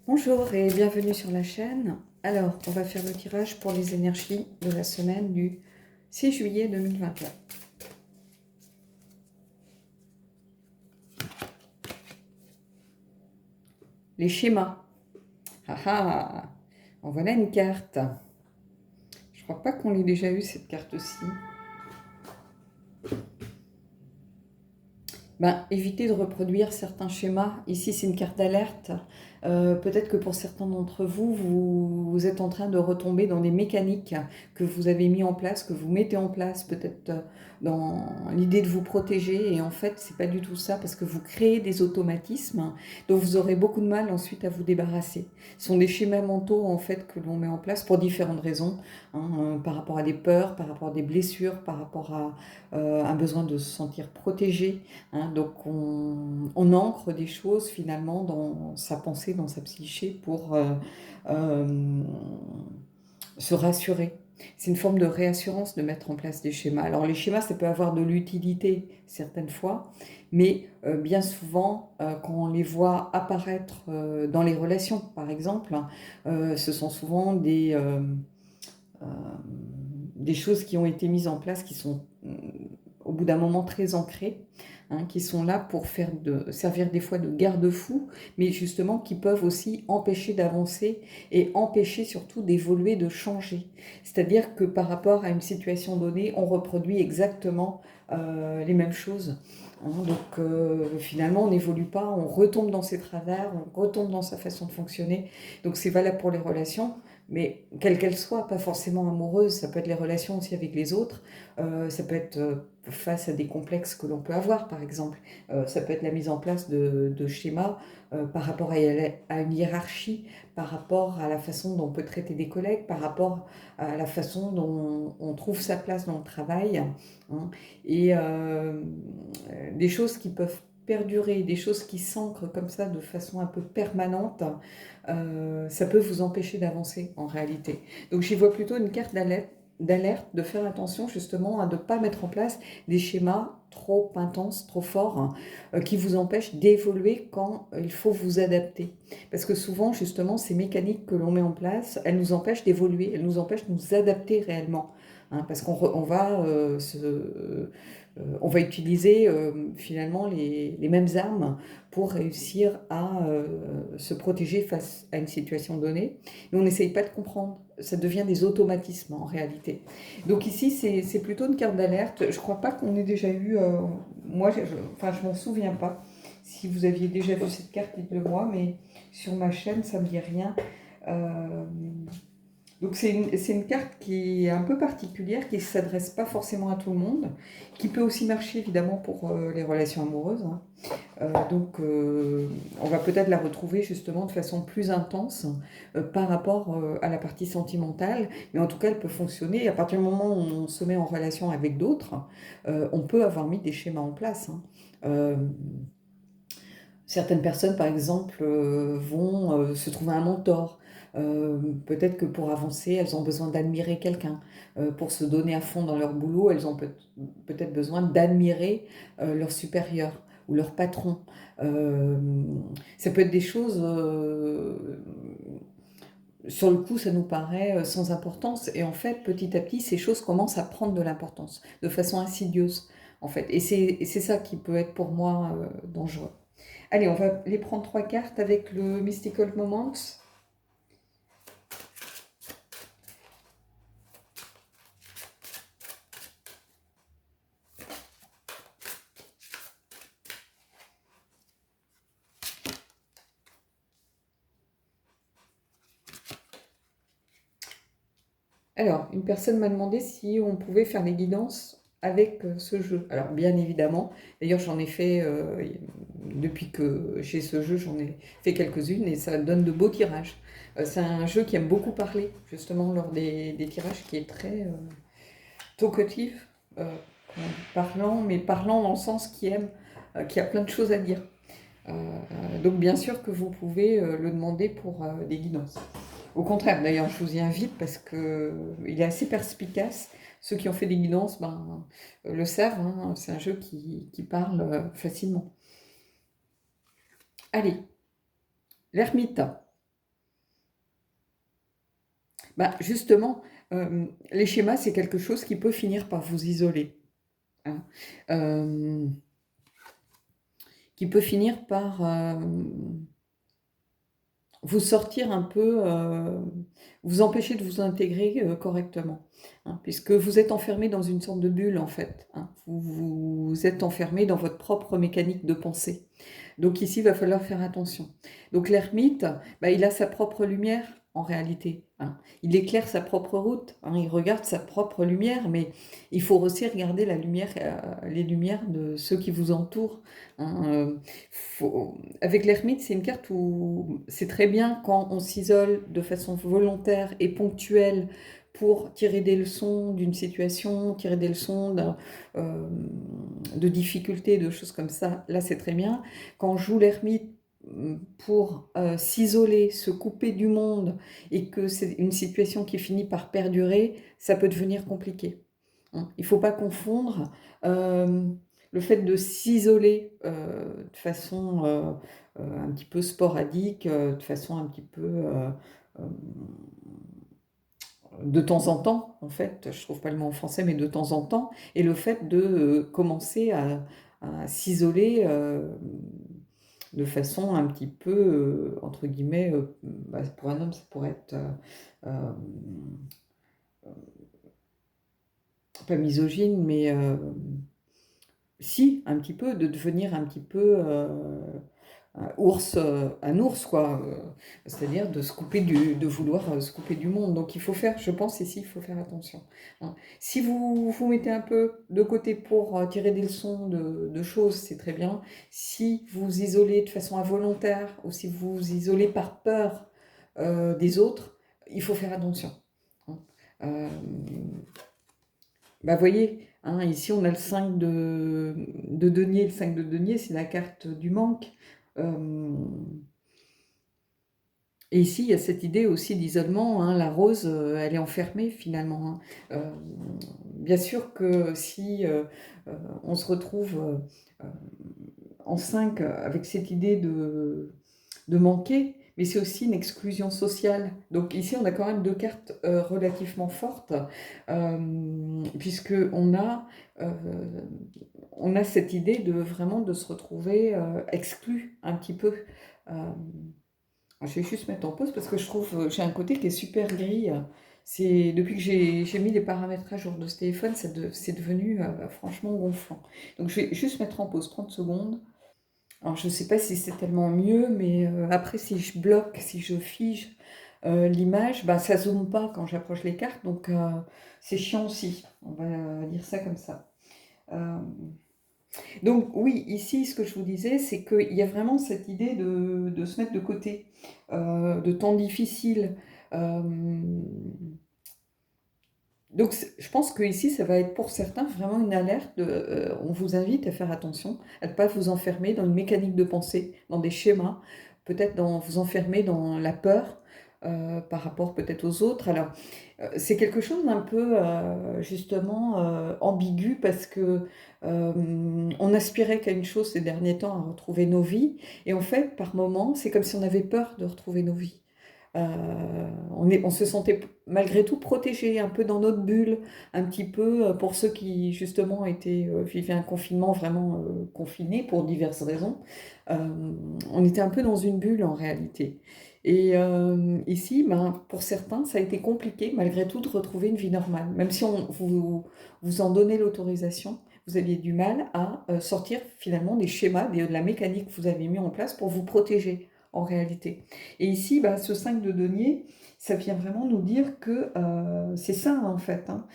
Bonjour et bienvenue sur la chaîne. Alors, on va faire le tirage pour les énergies de la semaine du 6 juillet 2021. Les schémas. Ah ah, en voilà une carte. Je crois pas qu'on l'ait déjà eu cette carte-ci. Évitez de reproduire certains schémas. Ici, c'est une carte d'alerte. Peut-être que pour certains d'entre vous, vous êtes en train de retomber dans des mécaniques que vous avez mis en place, que vous mettez en place, peut-être dans l'idée de vous protéger. Et en fait, c'est pas du tout ça, parce que vous créez des automatismes dont vous aurez beaucoup de mal ensuite à vous débarrasser. Ce sont des schémas mentaux, en fait, que l'on met en place pour différentes raisons, par rapport à des peurs, par rapport à des blessures, par rapport à un besoin de se sentir protégé. Donc on ancre des choses finalement dans sa pensée, dans sa psyché pour euh, se rassurer. C'est une forme de réassurance de mettre en place des schémas. Alors les schémas, ça peut avoir de l'utilité certaines fois, mais bien souvent, quand on les voit apparaître dans les relations, par exemple, ce sont souvent euh, des choses qui ont été mises en place, qui sont au bout d'un moment très ancrées, qui sont là pour servir des fois de garde-fou, mais justement qui peuvent aussi empêcher d'avancer et empêcher surtout d'évoluer, de changer. C'est-à-dire que par rapport à une situation donnée, on reproduit exactement les mêmes choses. Donc finalement, on n'évolue pas, on retombe dans ses travers, on retombe dans sa façon de fonctionner. Donc c'est valable pour les relations, mais quelles qu'elles soient, pas forcément amoureuses, ça peut être les relations aussi avec les autres, ça peut être face à des complexes que l'on peut avoir, par exemple. Ça peut être la mise en place de schémas par rapport à une hiérarchie, par rapport à la façon dont on peut traiter des collègues, par rapport à la façon dont on trouve sa place dans le travail, et des choses qui peuvent perdurer, des choses qui s'ancrent comme ça de façon un peu permanente, ça peut vous empêcher d'avancer en réalité. Donc j'y vois plutôt une carte d'alerte, de faire attention justement à ne pas mettre en place des schémas trop intenses, trop forts, qui vous empêchent d'évoluer quand il faut vous adapter. Parce que souvent, justement, ces mécaniques que l'on met en place, elles nous empêchent d'évoluer, elles nous empêchent de nous adapter réellement. Parce on va utiliser finalement les mêmes armes pour réussir à se protéger face à une situation donnée. Mais on n'essaye pas de comprendre. Ça devient des automatismes en réalité. Donc ici, c'est plutôt une carte d'alerte. Je ne crois pas qu'on ait déjà eu... moi, je m'en souviens pas. Si vous aviez déjà vu cette carte, dites-le moi. Mais sur ma chaîne, ça ne me dit rien. Euh, donc c'est une carte qui est un peu particulière, qui ne s'adresse pas forcément à tout le monde, qui peut aussi marcher évidemment pour les relations amoureuses. On va peut-être la retrouver justement de façon plus intense par rapport à la partie sentimentale, mais en tout cas elle peut fonctionner. À partir du moment où on se met en relation avec d'autres, on peut avoir mis des schémas en place. Certaines personnes, par exemple, vont se trouver un mentor. Peut-être que pour avancer, elles ont besoin d'admirer quelqu'un. Pour se donner à fond dans leur boulot, elles ont peut-être besoin d'admirer leur supérieur ou leur patron. Euh, Ça peut être des choses, sur le coup, ça nous paraît sans importance. Et en fait, petit à petit, ces choses commencent à prendre de l'importance, de façon insidieuse, en fait. Et c'est ça qui peut être pour moi dangereux. Allez, on va les prendre 3 cartes avec le Mystical Moments. Alors, une personne m'a demandé si on pouvait faire les guidances avec ce jeu. Alors, bien évidemment, d'ailleurs, j'en ai fait, depuis que j'ai ce jeu, j'en ai fait quelques-unes et ça donne de beaux tirages. C'est un jeu qui aime beaucoup parler, justement, lors des tirages, qui est très talkative, parlant, mais parlant dans le sens qui a plein de choses à dire. Donc bien sûr que vous pouvez le demander pour des guidances. Au contraire, d'ailleurs, je vous y invite parce qu'il est assez perspicace. Ceux qui ont fait des guidances le savent, c'est un jeu qui parle facilement. Allez, l'ermite. Bah, justement, les schémas, c'est quelque chose qui peut finir par vous isoler, hein. Euh, qui peut finir par vous sortir un peu, vous empêcher de vous intégrer correctement, hein, puisque vous êtes enfermé dans une sorte de bulle en fait, hein. Vous êtes enfermé dans votre propre mécanique de pensée. Donc ici, il va falloir faire attention. Donc l'ermite, bah, il a sa propre lumière en réalité, hein. Il éclaire sa propre route, hein. Il regarde sa propre lumière, mais il faut aussi regarder la lumière, les lumières de ceux qui vous entourent, hein. Avec l'ermite, c'est une carte où c'est très bien quand on s'isole de façon volontaire et ponctuelle pour tirer des leçons d'une situation, tirer des leçons euh, de difficultés, de choses comme ça. Là, c'est très bien. Quand on joue l'ermite pour s'isoler, se couper du monde et que c'est une situation qui finit par perdurer, ça peut devenir compliqué, hein. Il ne faut pas confondre euh, le fait de s'isoler de façon un petit peu sporadique, de façon un petit peu euh, de temps en temps, en fait, je trouve pas le mot en français, mais de temps en temps, et le fait de commencer à s'isoler de façon un petit peu, entre guillemets, bah, pour un homme, ça pourrait être euh, pas misogyne, mais si, un petit peu, de devenir un petit peu un ours, quoi. C'est-à-dire de se couper de vouloir se couper du monde. Donc il faut faire, je pense ici, il faut faire attention, hein. Si vous vous mettez un peu de côté pour tirer des leçons de choses, c'est très bien. Si vous vous isolez de façon involontaire ou si vous vous isolez par peur des autres, il faut faire attention, hein. Euh, Bah, voyez, hein, ici on a le 5 de denier. Le 5 de denier, c'est la carte du manque. Euh, et ici, il y a cette idée aussi d'isolement, hein. La rose, elle est enfermée finalement, hein. Bien sûr que si on se retrouve euh, en 5 avec cette idée de manquer, mais c'est aussi une exclusion sociale. Donc ici, on a quand même deux cartes relativement fortes, puisque euh, on a cette idée de vraiment de se retrouver exclu un petit peu. Euh, je vais juste mettre en pause parce que je trouve j'ai un côté qui est super gris. C'est depuis que j'ai mis les paramètres à jour de ce téléphone, c'est devenu franchement gonflant. Donc je vais juste mettre en pause 30 secondes. Alors, je ne sais pas si c'est tellement mieux, mais après, si je bloque, si je fige l'image, bah, ça ne zoome pas quand j'approche les cartes, donc c'est chiant aussi. On va dire ça comme ça. Euh, donc oui, ici, ce que je vous disais, c'est qu'il y a vraiment cette idée de se mettre de côté, de temps difficiles. Euh, donc, je pense que ici, ça va être pour certains vraiment une alerte. On vous invite à faire attention, à ne pas vous enfermer dans une mécanique de pensée, dans des schémas, peut-être vous enfermer dans la peur par rapport peut-être aux autres. Alors, c'est quelque chose d'un peu justement ambigu parce que on aspirait qu'à une chose ces derniers temps, à retrouver nos vies, et en fait, par moments, c'est comme si on avait peur de retrouver nos vies. On se sentait malgré tout protégé, un peu dans notre bulle, un petit peu pour ceux qui justement vivaient un confinement vraiment confiné pour diverses raisons. On était un peu dans une bulle en réalité. Et ici, ben, pour certains, ça a été compliqué malgré tout de retrouver une vie normale. Même si vous en donnez l'autorisation, vous aviez du mal à sortir finalement des schémas, de la mécanique que vous avez mis en place pour vous protéger en réalité. Et ici, bah, ce 5 de denier, ça vient vraiment nous dire que c'est ça en fait, hein.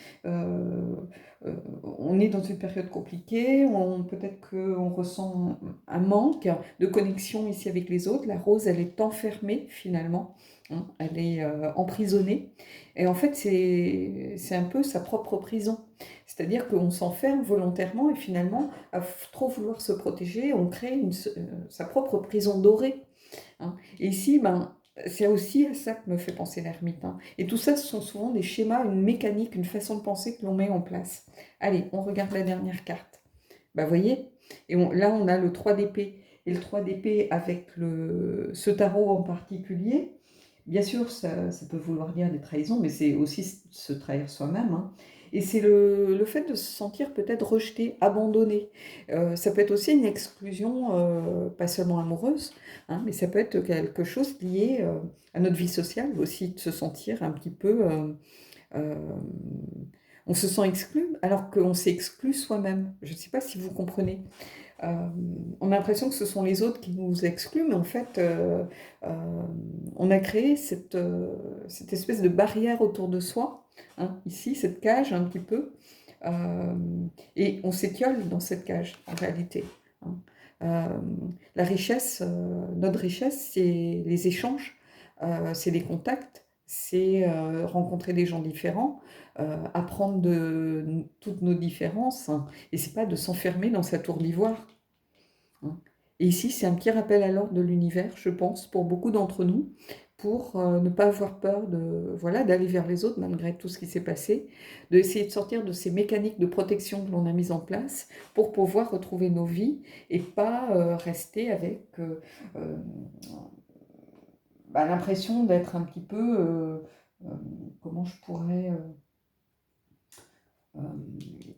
Euh, on est dans une période compliquée, peut-être qu'on ressent un manque de connexion ici avec les autres. La rose, elle est enfermée finalement, hein, elle est emprisonnée. Et en fait, c'est un peu sa propre prison. C'est-à-dire qu'on s'enferme volontairement et finalement, à trop vouloir se protéger, on crée sa propre prison dorée, hein. Et ici, ben, c'est aussi à ça que me fait penser l'ermite, hein. Et tout ça, ce sont souvent des schémas, une mécanique, une façon de penser que l'on met en place. Allez, on regarde la dernière carte. Bah, voyez, là, on a le 3 d'épée. Et le 3 d'épée avec ce tarot en particulier, bien sûr, ça peut vouloir dire des trahisons, mais c'est aussi se trahir soi-même, hein. Et c'est le fait de se sentir peut-être rejeté, abandonné. Ça peut être aussi une exclusion, pas seulement amoureuse, hein, mais ça peut être quelque chose lié à notre vie sociale aussi, de se sentir un petit peu... euh, on se sent exclu alors qu'on s'est exclu soi-même. Je ne sais pas si vous comprenez. Euh, on a l'impression que ce sont les autres qui nous excluent, mais en fait, euh, on a créé cette espèce de barrière autour de soi, hein, ici, cette cage un petit peu, euh, et on s'étiole dans cette cage, en réalité, hein. Euh, la richesse, notre richesse, c'est les échanges, c'est les contacts, c'est rencontrer des gens différents, apprendre de toutes nos différences, hein, et c'est pas de s'enfermer dans sa tour d'ivoire, hein. Et ici, c'est un petit rappel à l'ordre de l'univers, je pense, pour beaucoup d'entre nous, pour ne pas avoir peur de, voilà, d'aller vers les autres malgré tout ce qui s'est passé, d'essayer de sortir de ces mécaniques de protection que l'on a mises en place pour pouvoir retrouver nos vies et pas rester avec euh, l'impression d'être un petit peu, euh, comment je pourrais... Euh,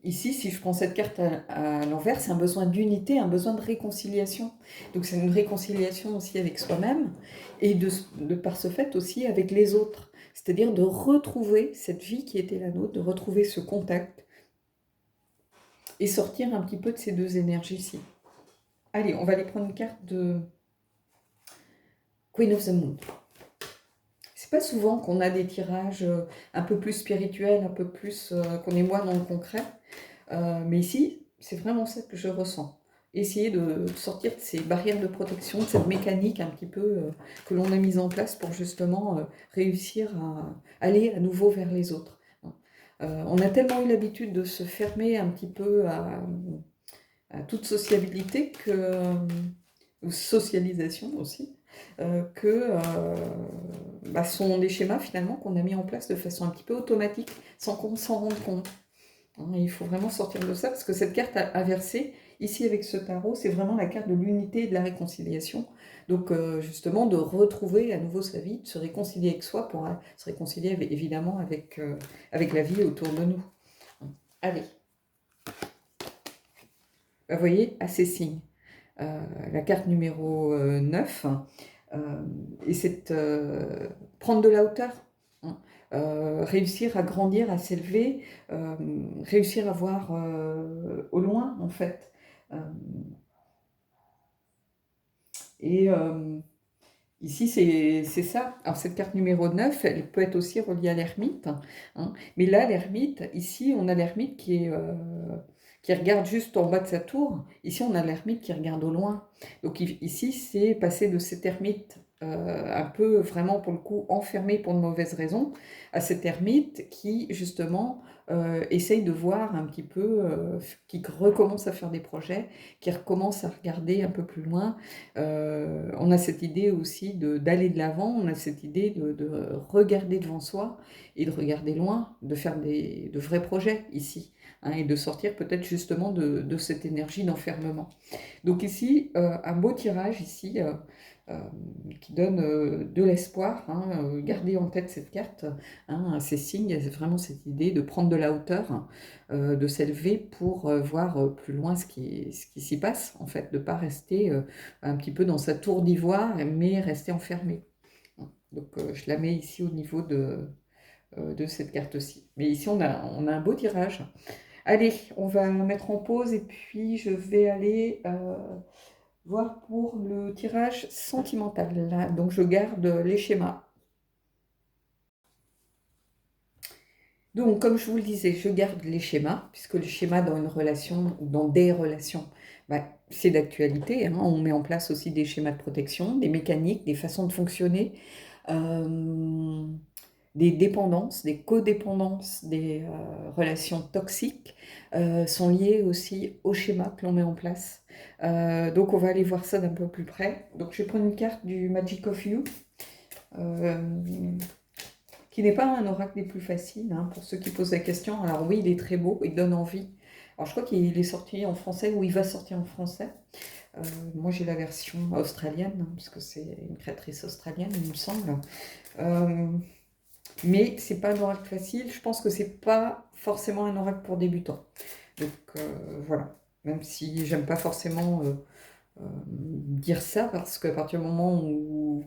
ici, si je prends cette carte à l'envers, c'est un besoin d'unité, un besoin de réconciliation. Donc c'est une réconciliation aussi avec soi-même et de par ce fait aussi avec les autres. C'est-à-dire de retrouver cette vie qui était la nôtre, de retrouver ce contact et sortir un petit peu de ces deux énergies-ci. Allez, on va aller prendre une carte de Queen of the Moon. C'est pas souvent qu'on a des tirages un peu plus spirituels, un peu plus qu'on est moins dans le concret. Mais ici, c'est vraiment ça que je ressens. Essayer de sortir de ces barrières de protection, de cette mécanique un petit peu que l'on a mise en place pour justement réussir à aller à nouveau vers les autres. On a tellement eu l'habitude de se fermer un petit peu à toute sociabilité ou socialisation aussi, que sont des schémas finalement qu'on a mis en place de façon un petit peu automatique sans qu'on s'en rende compte. Il faut vraiment sortir de ça parce que cette carte inversée, ici avec ce tarot, c'est vraiment la carte de l'unité et de la réconciliation. Donc justement de retrouver à nouveau sa vie, de se réconcilier avec soi pour se réconcilier évidemment avec la vie autour de nous. Allez, vous voyez, à ces signes. La carte numéro 9, et c'est prendre de la hauteur, hein. Réussir à grandir, à s'élever, réussir à voir au loin en fait. Et ici c'est ça. Alors cette carte numéro 9, elle peut être aussi reliée à l'ermite, hein. Mais là l'ermite, ici on a l'ermite qui regarde juste en bas de sa tour. Ici, on a l'ermite qui regarde au loin. Donc ici, c'est passer de cet ermite un peu vraiment pour le coup enfermé pour de mauvaises raisons à cet ermite qui justement essaye de voir un petit peu, qui recommence à faire des projets, qui recommence à regarder un peu plus loin. On a cette idée aussi d'aller de l'avant, on a cette idée de regarder devant soi et de regarder loin, de faire de vrais projets ici, hein, et de sortir peut-être justement de cette énergie d'enfermement. Donc ici, un beau tirage ici euh, qui donne de l'espoir, hein, gardez en tête cette carte, hein, ces signes, il y a vraiment cette idée de prendre de la hauteur, de s'élever pour voir plus loin ce qui s'y passe, en fait, de ne pas rester un petit peu dans sa tour d'ivoire, mais rester enfermé. Donc je la mets ici au niveau de cette carte-ci. Mais ici, on a un beau tirage. Allez, on va mettre en pause et puis je vais aller voir pour le tirage sentimental. Là, donc je garde les schémas. Donc, comme je vous le disais, je garde les schémas, puisque le schéma dans une relation ou dans des relations, c'est d'actualité, hein. On met en place aussi des schémas de protection, des mécaniques, des façons de fonctionner. Euh, des dépendances, des codépendances, des relations toxiques sont liées aussi au schéma que l'on met en place. Donc on va aller voir ça d'un peu plus près. Donc je vais prendre une carte du Magic of You, euh, qui n'est pas un oracle des plus faciles, hein, pour ceux qui posent la question. Alors oui, il est très beau, il donne envie. Alors je crois qu'il est sorti en français ou il va sortir en français. Moi, j'ai la version australienne, hein, parce que c'est une créatrice australienne, il me semble. Euh, mais c'est pas un oracle facile. Je pense que c'est pas forcément un oracle pour débutants. Donc voilà. Même si j'aime pas forcément dire ça, parce qu'à partir du moment où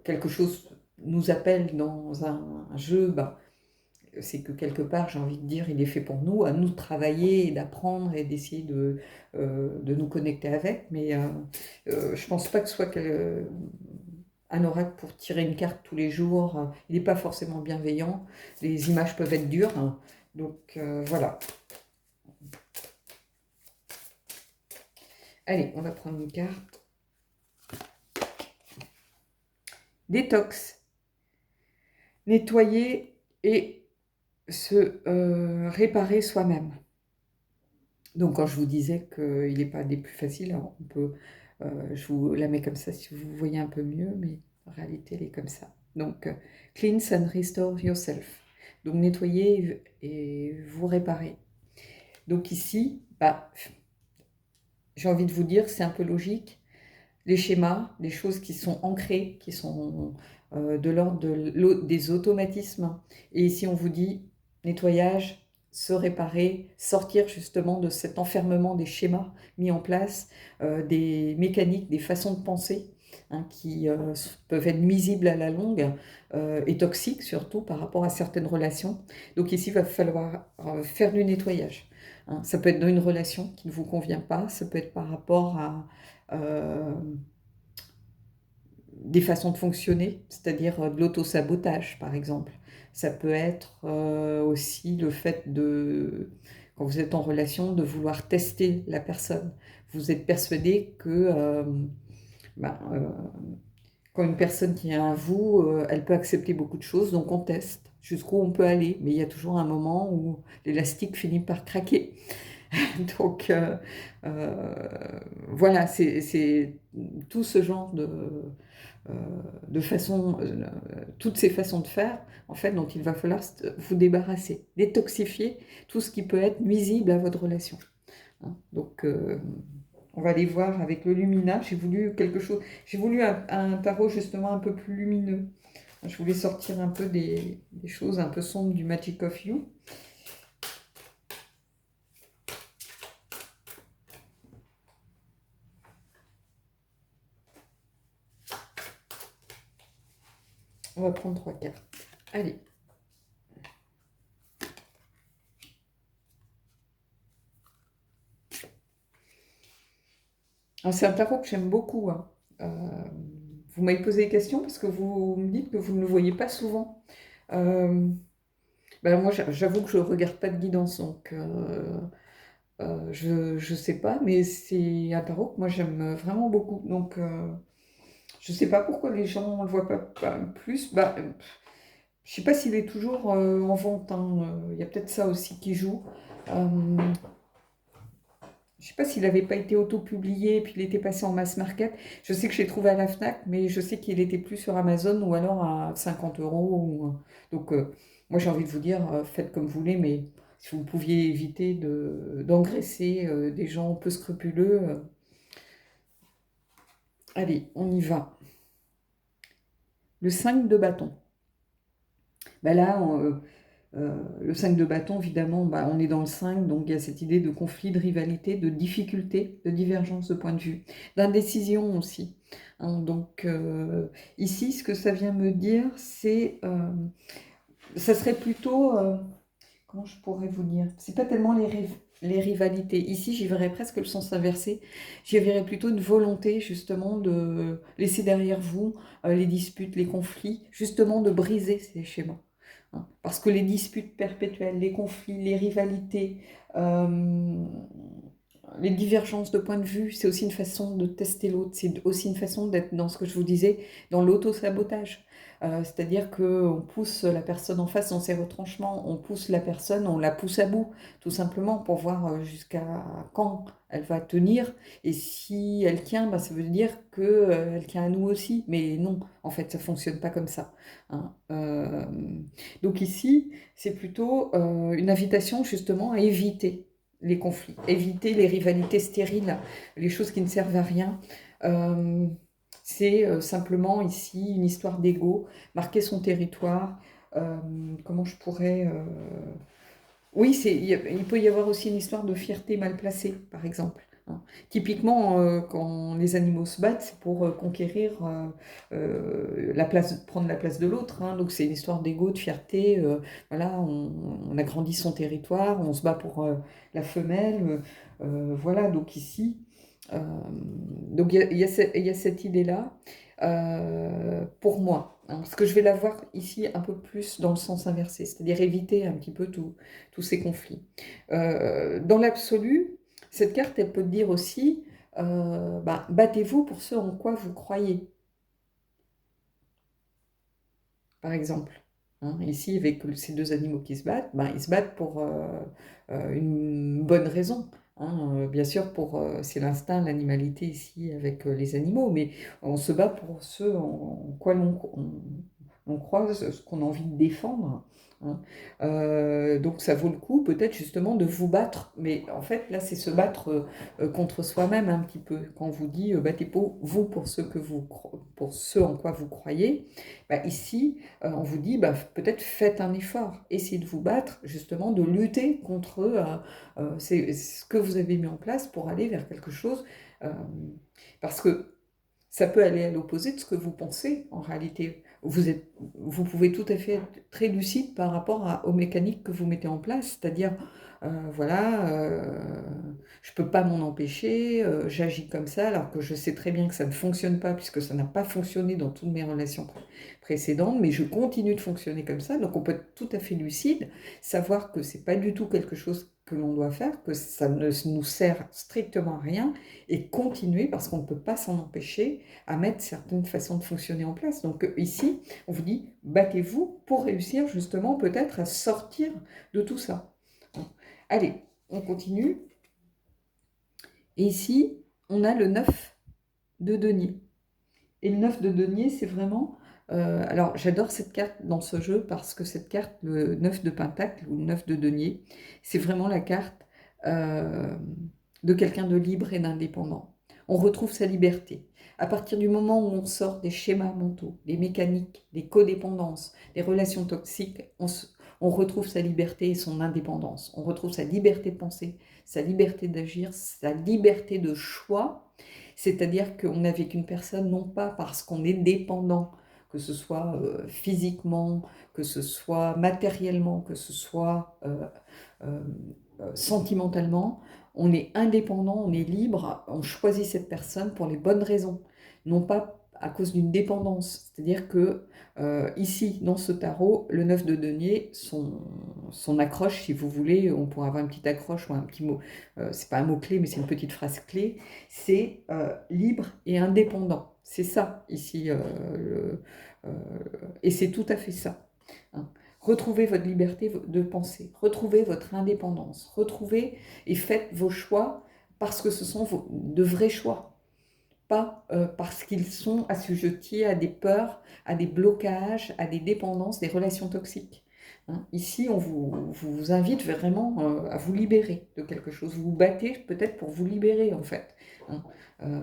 quelque chose nous appelle dans un jeu, bah, c'est que quelque part, j'ai envie de dire, il est fait pour nous, à nous de travailler et d'apprendre et d'essayer de nous connecter avec. Mais je pense pas que ce soit un oracle pour tirer une carte tous les jours. Il n'est pas forcément bienveillant. Les images peuvent être dures, hein. Donc voilà. Allez, on va prendre une carte. Détox. Nettoyer et se réparer soi-même. Donc quand je vous disais qu'il n'est pas des plus faciles, alors on peut, je vous la mets comme ça si vous voyez un peu mieux, mais en réalité elle est comme ça. Donc cleanse and restore yourself. Donc nettoyer et vous réparer. Donc ici, bah, j'ai envie de vous dire, c'est un peu logique. Les schémas, les choses qui sont ancrées, qui sont de l'ordre des automatismes. Et ici, on vous dit nettoyage, se réparer, sortir justement de cet enfermement des schémas mis en place, des mécaniques, des façons de penser, hein, qui peuvent être nuisibles à la longue et toxiques surtout par rapport à certaines relations. Donc ici, il va falloir faire du nettoyage, hein. Ça peut être dans une relation qui ne vous convient pas, ça peut être par rapport à euh, des façons de fonctionner, c'est-à-dire de l'auto-sabotage, par exemple. Ça peut être aussi le fait de, quand vous êtes en relation, de vouloir tester la personne. Vous êtes persuadé que ben, quand une personne tient à vous, elle peut accepter beaucoup de choses, donc on teste jusqu'où on peut aller. Mais il y a toujours un moment où l'élastique finit par craquer. Donc voilà, c'est tout ce genre euh, de façon, toutes ces façons de faire, en fait, dont il va falloir vous débarrasser, détoxifier tout ce qui peut être nuisible à votre relation, hein. Donc on va aller voir avec le Lumina. J'ai voulu quelque chose, j'ai voulu un tarot justement un peu plus lumineux. Je voulais sortir un peu des choses un peu sombres du Magic of You. On va prendre 3 cartes. Allez. C'est un tarot que j'aime beaucoup, hein. Vous m'avez posé des questions parce que vous me dites que vous ne le voyez pas souvent. Ben moi, j'avoue que je ne regarde pas de guidance, donc je ne sais pas, mais c'est un tarot que moi j'aime vraiment beaucoup. Donc je ne sais pas pourquoi les gens ne le voient pas plus. Bah, je ne sais pas s'il est toujours en vente, hein. Il y a peut-être ça aussi qui joue. Euh, Je ne sais pas s'il n'avait pas été auto-publié, puis il était passé en mass market. Je sais que j'ai trouvé à la FNAC, mais je sais qu'il était plus sur Amazon ou alors à 50 euros. Donc, moi, j'ai envie de vous dire, faites comme vous voulez, mais si vous pouviez éviter d'engraisser des gens peu scrupuleux, allez, on y va. Le 5 de bâton. Ben là, le 5 de bâton, évidemment, bah, on est dans le 5, donc il y a cette idée de conflit, de rivalité, de difficulté, de divergence de point de vue, d'indécision aussi, hein. Donc ici, ce que ça vient me dire, c'est, ça serait plutôt, comment je pourrais vous dire, c'est pas tellement les rivalités. Ici, j'y verrais presque le sens inversé. J'y verrais plutôt une volonté, justement, de laisser derrière vous les disputes, les conflits, justement de briser ces schémas, hein. Parce que les disputes perpétuelles, les conflits, les rivalités, euh, les divergences de point de vue, c'est aussi une façon de tester l'autre, c'est aussi une façon d'être dans ce que je vous disais, dans l'auto-sabotage. C'est-à-dire qu'on pousse la personne en face dans ses retranchements, on pousse la personne, on la pousse à bout, tout simplement pour voir jusqu'à quand elle va tenir. Et si elle tient, bah, ça veut dire qu'elle tient à nous aussi. Mais non, en fait, ça ne fonctionne pas comme ça, hein. Donc ici, c'est plutôt une invitation justement à éviter. les conflits, éviter les rivalités stériles, les choses qui ne servent à rien. C'est simplement ici une histoire d'ego, marquer son territoire. Comment je pourrais... Oui, il peut y avoir aussi une histoire de fierté mal placée, par exemple. Hein. Typiquement, quand les animaux se battent, c'est pour conquérir la place, prendre la place de l'autre. Hein. Donc c'est une histoire d'ego, de fierté. Voilà, on agrandit son territoire, on se bat pour la femelle. Voilà, donc ici, euh, donc il y a cette idée-là. Pour moi, hein, parce que je vais la voir ici un peu plus dans le sens inversé, c'est-à-dire éviter un petit peu tous ces conflits. Dans l'absolu, cette carte, elle peut dire aussi, battez-vous pour ce en quoi vous croyez, par exemple. Hein, ici, avec ces deux animaux qui se battent, ils se battent pour une bonne raison. Hein. Bien sûr, c'est l'instinct, l'animalité ici avec les animaux, mais on se bat pour ce en quoi on croit, ce qu'on a envie de défendre. Hein. Donc ça vaut le coup peut-être justement de vous battre, mais en fait là c'est se battre contre soi-même un petit peu. Quand on vous dit battez pour vous pour pour ce en quoi vous croyez, ici on vous dit peut-être faites un effort, essayez de vous battre justement, de lutter contre ce que vous avez mis en place pour aller vers quelque chose, euh, parce que ça peut aller à l'opposé de ce que vous pensez en réalité. Vous pouvez tout à fait être très lucide par rapport aux mécaniques que vous mettez en place, c'est-à-dire, voilà, je ne peux pas m'en empêcher, j'agis comme ça, alors que je sais très bien que ça ne fonctionne pas, puisque ça n'a pas fonctionné dans toutes mes relations précédentes, mais je continue de fonctionner comme ça, donc on peut être tout à fait lucide, savoir que ce n'est pas du tout quelque chose que l'on doit faire, que ça ne nous sert strictement à rien, et continuer, parce qu'on ne peut pas s'en empêcher, à mettre certaines façons de fonctionner en place. Donc ici, on vous dit, battez-vous pour réussir justement peut-être à sortir de tout ça. Allez, on continue. Et ici, on a le 9 de denier. Et le 9 de denier, c'est vraiment... alors, j'adore cette carte dans ce jeu parce que cette carte, le 9 de pentacle ou le 9 de denier, c'est vraiment la carte de quelqu'un de libre et d'indépendant. On retrouve sa liberté. À partir du moment où on sort des schémas mentaux, des mécaniques, des codépendances, des relations toxiques, on retrouve sa liberté et son indépendance. On retrouve sa liberté de penser, sa liberté d'agir, sa liberté de choix. C'est-à-dire qu'on n'est avec une personne non pas parce qu'on est dépendant, que ce soit physiquement, que ce soit matériellement, que ce soit euh, sentimentalement. On est indépendant, on est libre, on choisit cette personne pour les bonnes raisons, non pas à cause d'une dépendance. C'est-à-dire que ici, dans ce tarot, le 9 de denier, son accroche, si vous voulez, on pourrait avoir une petite accroche ou un petit mot, c'est pas un mot-clé, mais c'est une petite phrase clé, c'est libre et indépendant. C'est ça, ici, euh, et c'est tout à fait ça. Hein. Retrouvez votre liberté de penser, retrouvez votre indépendance, retrouvez et faites vos choix parce que ce sont de vrais choix, pas parce qu'ils sont assujettis à des peurs, à des blocages, à des dépendances, des relations toxiques. Hein. Ici, vous invite vraiment à vous libérer de quelque chose. Vous vous battez peut-être pour vous libérer, en fait. Hein. Euh,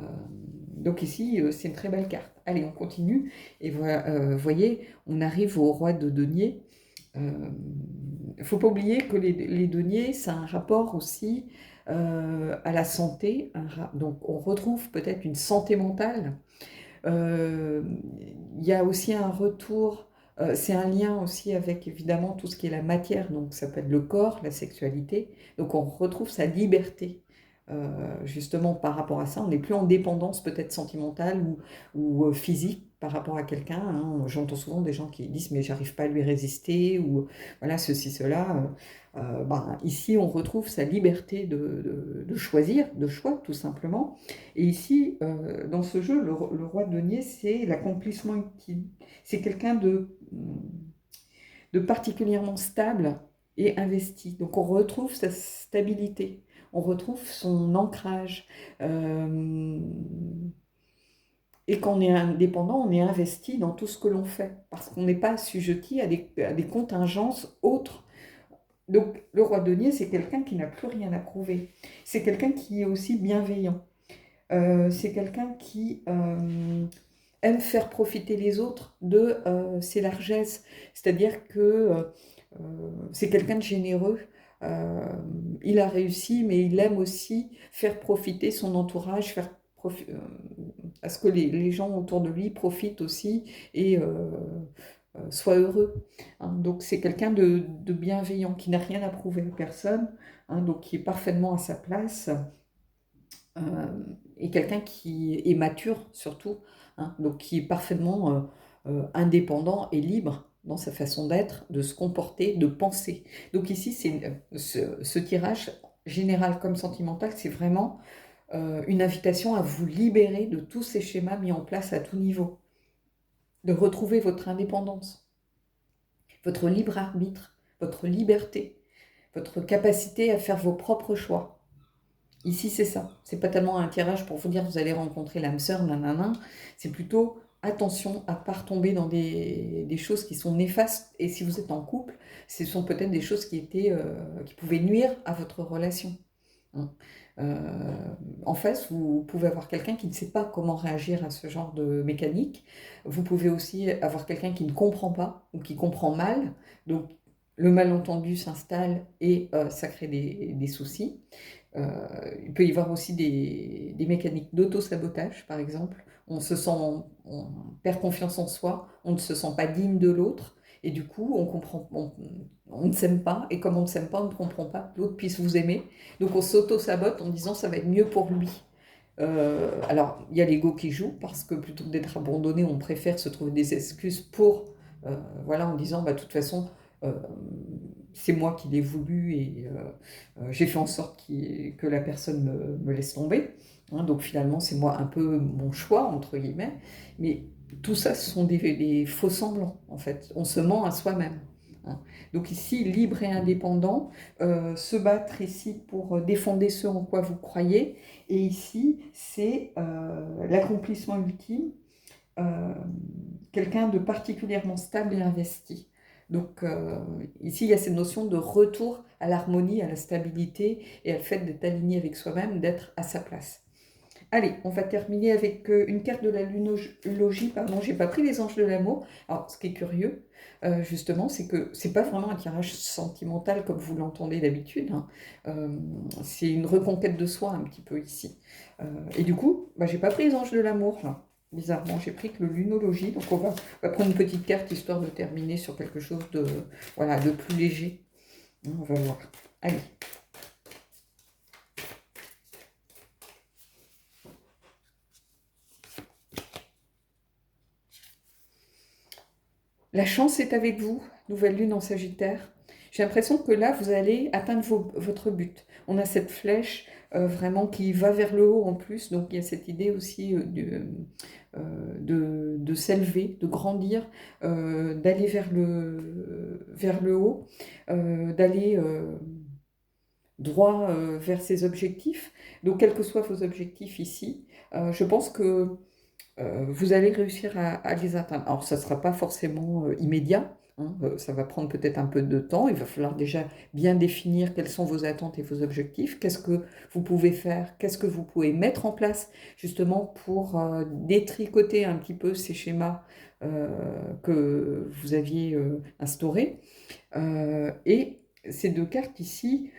donc ici, c'est une très belle carte. Allez, on continue. Et voilà, voyez, on arrive au roi de denier. Il ne faut pas oublier que les deniers, c'est un rapport aussi à la santé. Donc on retrouve peut-être une santé mentale. Euh, Il y a aussi un retour, c'est un lien aussi avec évidemment tout ce qui est la matière, donc ça peut être le corps, la sexualité. Donc on retrouve sa liberté. Justement par rapport à ça, on n'est plus en dépendance peut-être sentimentale ou physique par rapport à quelqu'un. Hein. J'entends souvent des gens qui disent mais j'arrive pas à lui résister ou voilà ceci, cela. Ici on retrouve sa liberté de choisir, de choix tout simplement. Et ici, dans ce jeu, le roi de denier, c'est l'accomplissement ultime. C'est quelqu'un de particulièrement stable et investi. Donc on retrouve sa stabilité, on retrouve son ancrage. Euh, et quand on est indépendant, on est investi dans tout ce que l'on fait, parce qu'on n'est pas assujetti à des contingences autres Donc, le roi denier, c'est quelqu'un qui n'a plus rien à prouver. C'est quelqu'un qui est aussi bienveillant. C'est quelqu'un qui aime faire profiter les autres de ses largesses. C'est-à-dire que c'est quelqu'un de généreux. Euh, il a réussi, mais il aime aussi faire profiter son entourage, à ce que les gens autour de lui profitent aussi et soient heureux. Hein. Donc c'est quelqu'un de bienveillant, qui n'a rien à prouver à personne, hein, donc qui est parfaitement à sa place et quelqu'un qui est mature surtout, hein, donc qui est parfaitement indépendant et libre dans sa façon d'être, de se comporter, de penser. Donc ici, ce tirage général comme sentimental, c'est vraiment une invitation à vous libérer de tous ces schémas mis en place à tout niveau, de retrouver votre indépendance, votre libre arbitre, votre liberté, votre capacité à faire vos propres choix. Ici, c'est ça. C'est pas tellement un tirage pour vous dire vous allez rencontrer l'âme sœur, nanana. C'est plutôt attention à ne pas retomber dans des choses qui sont néfastes. Et si vous êtes en couple, ce sont peut-être des choses qui pouvaient nuire à votre relation. Hein. En face, vous pouvez avoir quelqu'un qui ne sait pas comment réagir à ce genre de mécanique. Vous pouvez aussi avoir quelqu'un qui ne comprend pas ou qui comprend mal. Donc, le malentendu s'installe et ça crée des soucis. Il peut y avoir aussi des mécaniques d'auto-sabotage, par exemple. On perd confiance en soi, on ne se sent pas digne de l'autre, et du coup, on ne s'aime pas, et comme on ne s'aime pas, on ne comprend pas que l'autre puisse vous aimer. Donc on s'auto-sabote en disant ça va être mieux pour lui. Alors, il y a l'ego qui joue, parce que plutôt que d'être abandonné, on préfère se trouver des excuses voilà, en disant, bah, de toute façon, euh, c'est moi qui l'ai voulu et j'ai fait en sorte que la personne me laisse tomber. Hein, donc finalement, c'est moi un peu mon choix, entre guillemets. Mais tout ça, ce sont des faux semblants, en fait. On se ment à soi-même. Hein. Donc ici, libre et indépendant, se battre ici pour défendre ce en quoi vous croyez. Et ici, c'est l'accomplissement ultime, euh, quelqu'un de particulièrement stable et investi. Donc ici, il y a cette notion de retour à l'harmonie, à la stabilité et à le fait d'être aligné avec soi-même, d'être à sa place. Allez, on va terminer avec une carte de la lunologie. Pardon, j'ai pas pris les anges de l'amour. Alors, ce qui est curieux, justement, c'est que c'est pas vraiment un tirage sentimental comme vous l'entendez d'habitude. Hein. C'est une reconquête de soi un petit peu ici. Et du coup, bah, j'ai pas pris les anges de l'amour. Là. Bizarrement, j'ai pris que le lunologie. Donc, on va prendre une petite carte histoire de terminer sur quelque chose voilà, de plus léger. On va voir. Allez. La chance est avec vous, nouvelle lune en Sagittaire. J'ai l'impression que là, vous allez atteindre votre but. On a cette flèche vraiment qui va vers le haut en plus, donc il y a cette idée aussi de s'élever, de grandir, d'aller vers le haut, d'aller droit vers ses objectifs. Donc, quels que soient vos objectifs ici, je pense que vous allez réussir à les atteindre. Alors, ça ne sera pas forcément immédiat, hein, ça va prendre peut-être un peu de temps. Il va falloir déjà bien définir quelles sont vos attentes et vos objectifs, qu'est-ce que vous pouvez faire, qu'est-ce que vous pouvez mettre en place justement pour détricoter un petit peu ces schémas que vous aviez instaurés. Et ces deux cartes ici,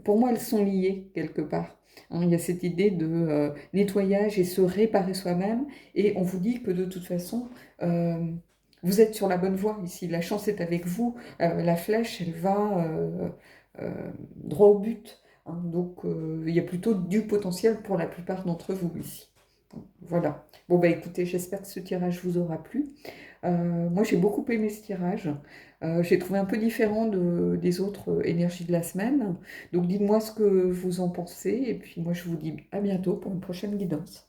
pour moi, elles sont liées quelque part. Hein, il y a cette idée de nettoyage et se réparer soi-même. Et on vous dit que de toute façon, vous êtes sur la bonne voie ici. La chance est avec vous. La flèche, elle va droit au but. Hein. Donc, il y a plutôt du potentiel pour la plupart d'entre vous ici. Voilà. Bon, bah écoutez, j'espère que ce tirage vous aura plu. Moi, j'ai beaucoup aimé ce tirage. J'ai trouvé un peu différent des autres énergies de la semaine. Donc, dites-moi ce que vous en pensez. Et puis, moi, je vous dis à bientôt pour une prochaine guidance.